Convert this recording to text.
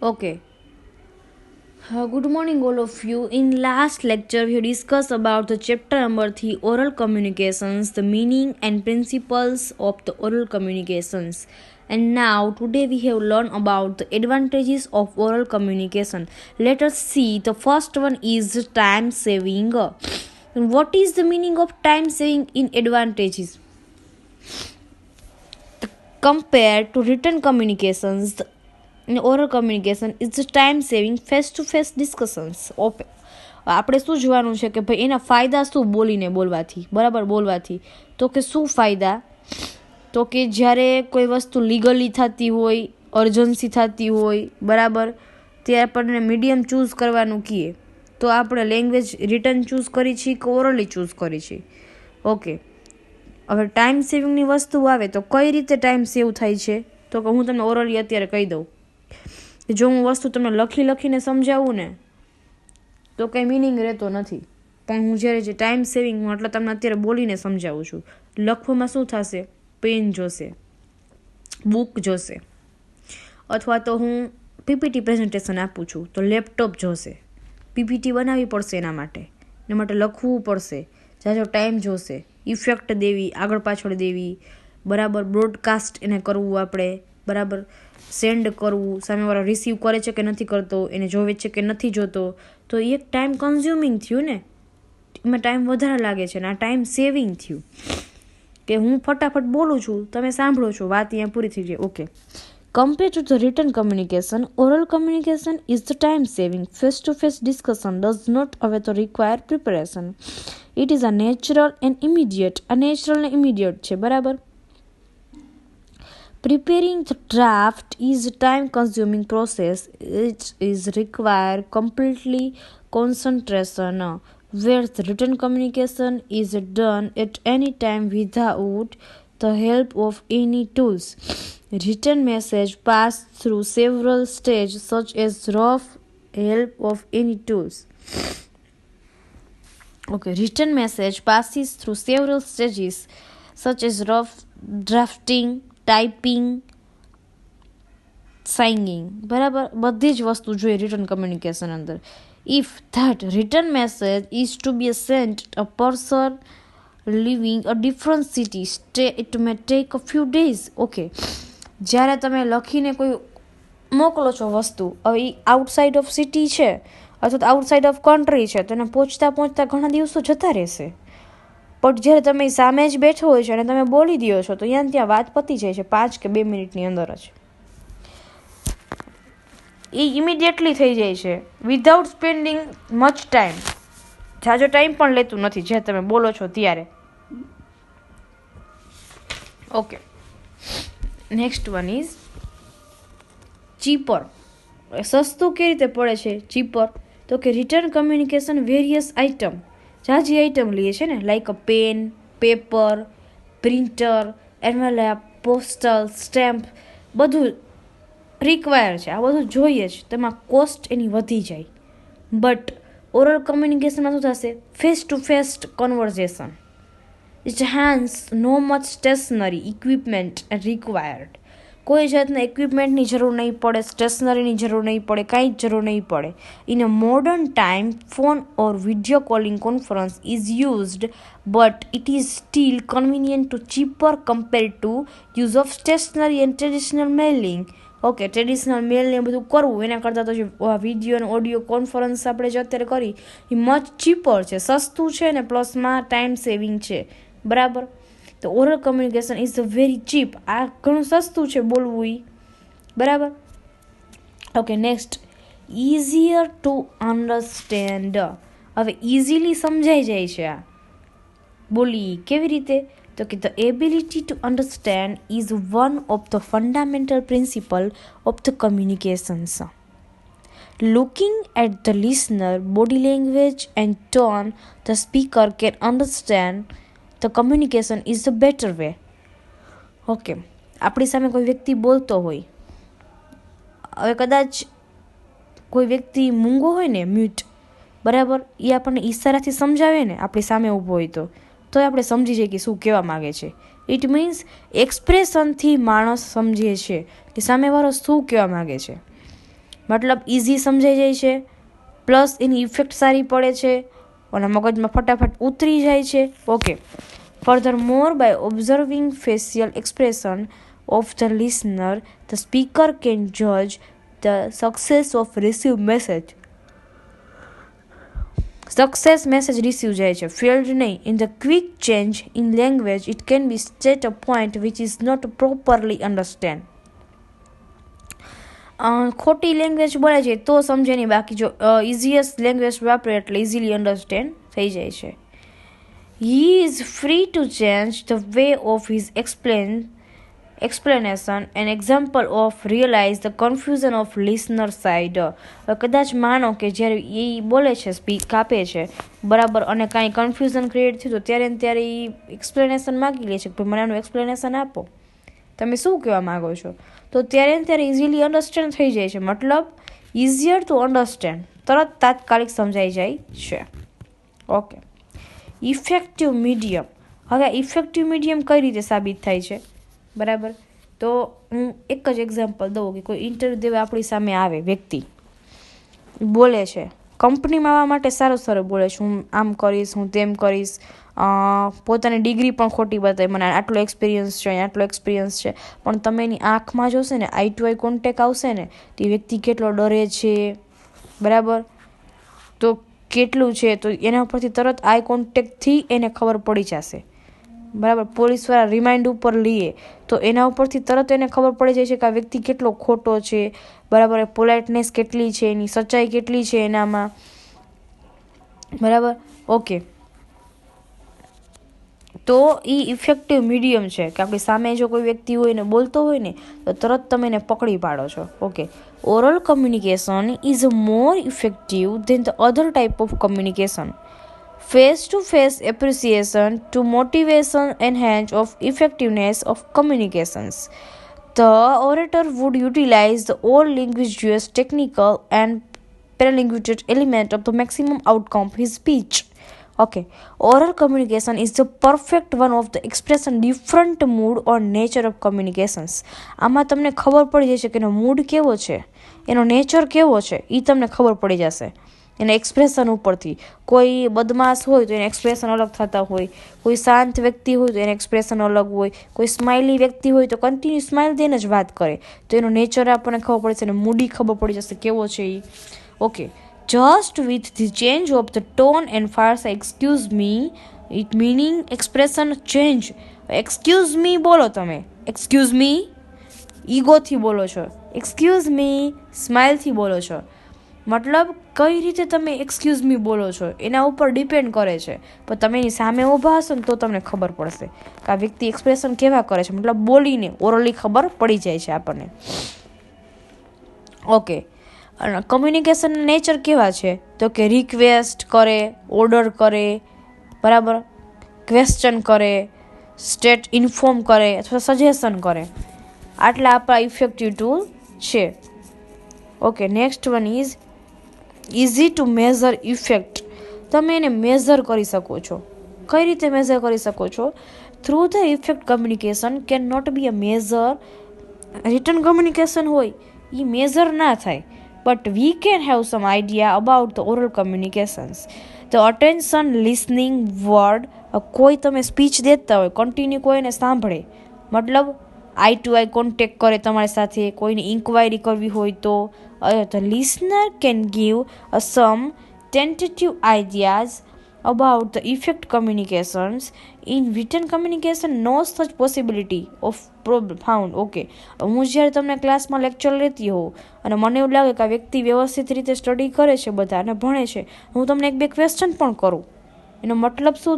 Okay. Good morning, all of you. In last lecture, we discussed about the chapter number 3, oral communications, the meaning and principles of the oral communications. And now, today we have learned about the advantages of oral communication. Let us see. The first one is time saving. And what is the meaning of time saving in advantages? Compared to written communications, oral communication is time saving face to face discussions. આપણે શું જોવાનું છે કે ભાઈ એના ફાયદા શું બોલવાથી, બરાબર બોલવાથી. તો કે શું ફાયદા? તો કે જ્યારે કોઈ વસ્તુ લીગલી થતી હોય, અર્જન્સી થતી હોય, બરાબર, ત્યારે આપણને મીડિયમ ચૂઝ કરવાનું કહીએ તો આપણે લેંગ્વેજ રિટર્ન ચૂઝ કરી છીએ કે ઓરલી ચૂઝ કરી છીએ. ઓકે, હવે ટાઈમ સેવિંગની વસ્તુ આવે તો કઈ રીતે ટાઈમ સેવ થાય છે? તો કે હું તમને ઓરલી અત્યારે કહી દઉં. જો હું વસ્તુ તમને લખીને સમજાવું ને તો કંઈ મિનિંગ રહેતો નથી, પણ હું જ્યારે જે ટાઈમ સેવિંગ હું એટલે તમને અત્યારે બોલીને સમજાવું છું. લખવામાં શું થશે? પેન જોશે, બુક જોશે, અથવા તો હું પીપીટી પ્રેઝન્ટેશન આપું છું તો લેપટોપ જોશે. પીપીટી બનાવવી પડશે, એના માટે લખવું પડશે, જાજો ટાઈમ જોશે, ઇફેક્ટ દેવી, આગળ પાછળ દેવી, બરાબર, બ્રોડકાસ્ટ એને કરવું આપણે, બરાબર, સેન્ડ કરવું, સામેવાળો રિસીવ કરે છે કે નથી કરતો, એને જોવે છે કે નથી જોતો, તો એ એક ટાઈમ કન્ઝ્યુમિંગ થયું ને, એમાં ટાઈમ વધારે લાગે છે. ને આ ટાઈમ સેવિંગ થયું કે હું ફટાફટ બોલું છું, તમે સાંભળો છો, વાત અહીંયા પૂરી થઈ જાય. Okay, compared to the written communication, oral communication is the time saving. Face-to-face discussion does not have to require preparation. It is a natural and immediate. A natural and immediate છે, બરાબર. Preparing the draft is a time-consuming process. It is require completely concentration, where the written communication is done at any time without the help of any tools. Written message pass through several stages such as rough help of any tools. Okay, written message passes through several stages such as rough drafting, typing, signing, બરાબર, બધી જ વસ્તુ જોઈએ written communication અંદર. If that written message is to be sent a person living a different city stay it may take a few days. Okay, જ્યારે તમે લખીને કોઈ મોકલો છો વસ્તુ, હવે એ આઉટસાઇડ ઓફ સિટી છે અથવા તો આઉટસાઇડ ઓફ કન્ટ્રી છે, તો એને પહોંચતા ઘણા દિવસો જતા રહેશે. પણ જ્યારે તમે સામે જ બેઠો હોય છે અને તમે બોલી દો છો તો ત્યાં વાત પતી જાય છે 5 કે 2 મિનિટની અંદર જ. એ ઇમિડિયેટલી થઈ જાય છે વિધાઉટ સ્પેન્ડિંગ મચ ટાઈમ. જાજો ટાઈમ પણ લેતું નથી જે તમે બોલો છો ત્યારે. Okay, next one is cheaper. સસ્તું કેવી રીતે પડે છે ચીપર? તો કે રિટર્ન કમ્યુનિકેશન વેરિયસ આઇટમ, જાજી આઇટમ લઈએ છે ને, like a pen, paper, printer, envelope, postal, stamp, બધું રિક્વાયર છે, આ બધું જોઈએ જ, તેમાં કોસ્ટ એની વધી જાય. બટ ઓરલ કમ્યુનિકેશનમાં શું થશે? Face to face conversation. It hence no much stationery equipment required. કોઈ જાતના ઇક્વિપમેન્ટની જરૂર નહીં પડે, સ્ટેશનરીની જરૂર નહીં પડે, કાંઈ જ જરૂર નહીં પડે. In a modern time phone or video calling conference is used, but it is still convenient to cheaper compared to use of stationery and traditional mailing. Okay, traditional mail ને બધું કરવું એના કરતાં તો જે વિડીયો અને ઓડિયો કોન્ફરન્સ આપણે જે અત્યારે કરી એ મચ ચીપર છે, સસ્તું છે ને પ્લસમાં ટાઈમ સેવિંગ છે, બરાબર. તો oral communication is very cheap. આ ઘણું સસ્તું છે બોલવું એ, બરાબર. Okay, next easier to understand. હવે ઇઝીલી સમજાઈ જાય છે આ બોલી. કેવી રીતે? તો કે the ability to understand is one of the fundamental principle of the communications. Looking at the listener, body language and tone, the speaker can understand the communication is the better way. Okay, આપણી સામે કોઈ વ્યક્તિ બોલતો હોય, હવે કદાચ કોઈ વ્યક્તિ મૂંગો હોય ને, મ્યુટ, બરાબર, એ આપણને ઈશારાથી સમજાવે ને, આપણી સામે ઊભો હોય તો આપણે સમજી જઈએ કે શું કહેવા માગે છે. ઇટ મીન્સ એક્સપ્રેશનથી માણસ સમજે છે કે સામેવાળો શું કહેવા માગે છે. મતલબ ઇઝી સમજાઈ જાય છે, પ્લસ એની ઇફેક્ટ સારી પડે છે અને મગજમાં ફટાફટ ઉતરી જાય છે. Okay. Furthermore, by observing facial expression of the listener, the speaker can judge the success of received message. Success message receive જાય છે, failed નહીં. In the quick change in language, it can be state a point which is not properly understand. ખોટી language બોલે છે તો સમજે નહીં, બાકી જો ઇઝીએસ્ટ લેંગ્વેજ વાપરે એટલે ઇઝીલી અન્ડરસ્ટેન્ડ થઈ જાય છે. He is free to change the way of his explanation. An example of realize the confusion of listener side. કદાચ માનો કે જ્યારે એ બોલે છે, સ્પીક આપે છે બરાબર, અને કાંઈ કન્ફ્યુઝન ક્રિએટ થયું તો ત્યારે એ એક્સપ્લેનેશન માગી લે છે કે મને આનું એક્સપ્લેનેશન આપો, તમે શું કહેવા માગો છો. તો ત્યારે ઇઝીલી અન્ડરસ્ટેન્ડ થઈ જાય છે. મતલબ ઇઝીયર ટુ અન્ડરસ્ટેન્ડ, તરત તાત્કાલિક સમજાઈ જાય છે. ઓકે. Effective medium. હવે ઇફેક્ટિવ મીડિયમ કઈ રીતે સાબિત થાય છે બરાબર, તો હું એક જ એક્ઝામ્પલ દઉં કે કોઈ ઇન્ટરવ્યૂ દેવા આપણી સામે આવે વ્યક્તિ, બોલે છે કંપનીમાં આવવા માટે સારું બોલે છે, હું આમ કરીશ, હું તેમ કરીશ, પોતાની ડિગ્રી પણ ખોટી બતાવે, મને આટલો એક્સપિરિયન્સ છે, પણ તમે એની આંખમાં જોશે ને, આઈ ટુ આઈ કોન્ટેક્ટ આવશે ને, તે વ્યક્તિ કેટલો ડરે છે બરાબર, તો કેટલું છે, તો એના ઉપરથી તરત આઈ કોન્ટેક્ટથી એને ખબર પડી જશે બરાબર. પોલીસવાળા રિમાઇન્ડ ઉપર લઈએ તો એના ઉપરથી તરત એને ખબર પડી જાય છે કે આ વ્યક્તિ કેટલો ખોટો છે બરાબર, પોલાઇટનેસ કેટલી છે, એની સચ્ચાઈ કેટલી છે એનામાં બરાબર. ઓકે. તો એ ઇફેક્ટિવ મીડિયમ છે કે આપણી સામે જો કોઈ વ્યક્તિ હોય ને બોલતો હોય ને તો તરત તમે એને પકડી પાડો છો. Okay. Oral communication is more effective than the other type of communication. Face-to-face appreciation to motivation enhance of effectiveness of communications. The orator would utilize the all linguistics, technical and paralinguistic element of the maximum outcome of his speech. Okay, oral communication is the perfect one of the expression different mood or nature of communications. આમાં તમને ખબર પડી જશે કે એનો mood કેવો છે, એનો નેચર કેવો છે, એ તમને ખબર પડી જશે એના એક્સપ્રેશન ઉપરથી. કોઈ બદમાશ હોય તો એના એક્સપ્રેશન અલગ થતા હોય, કોઈ શાંત વ્યક્તિ હોય તો એના એક્સપ્રેશન અલગ હોય, કોઈ સ્માઇલી વ્યક્તિ હોય તો કન્ટિન્યુ સ્માઇલ દઈને જ વાત કરે, તો એનો નેચર આપણને ખબર પડશે અને મૂડી ખબર પડી જશે કેવો છે એ. Okay. Just with the change of the tone and farce, excuse me, it meaning expression change. Excuse me બોલો તમે, excuse me ઈગોથી બોલો છો, excuse me સ્માઇલથી બોલો છો. મતલબ કઈ રીતે તમે એક્સક્યુઝ મી બોલો છો એના ઉપર ડિપેન્ડ કરે છે, પણ તમે એની સામે ઊભા હશો ને તો તમને ખબર પડશે કે આ વ્યક્તિ એક્સપ્રેશન કેવા કરે છે. મતલબ બોલીને ઓરલી ખબર પડી જાય છે આપણને. ઓકે. અને કમ્યુનિકેશન નેચર કેવા છે તો કે રિક્વેસ્ટ કરે, ઓર્ડર કરે બરાબર, ક્વેશ્ચન કરે, સ્ટેટ ઇન્ફોર્મ કરે અથવા સજેશન કરે. આટલા આપણા ઇફેક્ટિવ ટૂલ છે. Okay. Next one is easy to measure effect. તમે એને મેઝર કરી શકો છો. કઈ રીતે મેઝર કરી શકો છો? Through the effect communication can not be a measure. Written communication હોય એ મેઝર ના થાય, but we can have some idea about the oral communications. The attention listening word. કોઈ તમે સ્પીચ દેતા હોય, કન્ટિન્યુ કોઈને સાંભળે, મતલબ આઈ ટુ આઈ કોન્ટેક્ટ કરે તમારી સાથે, કોઈની ઇન્ક્વાયરી કરવી હોય તો the listener can give some tentative ideas about the effect communications. In written communication, no such possibility of problem found. Okay. હું જ્યારે તમને ક્લાસમાં લેક્ચર લેતી હોઉં અને મને એવું લાગે કે આ વ્યક્તિ વ્યવસ્થિત રીતે સ્ટડી કરે છે બધા અને ભણે છે, હું તમને એક બે ક્વેશ્ચન પણ કરું, એનો મતલબ શું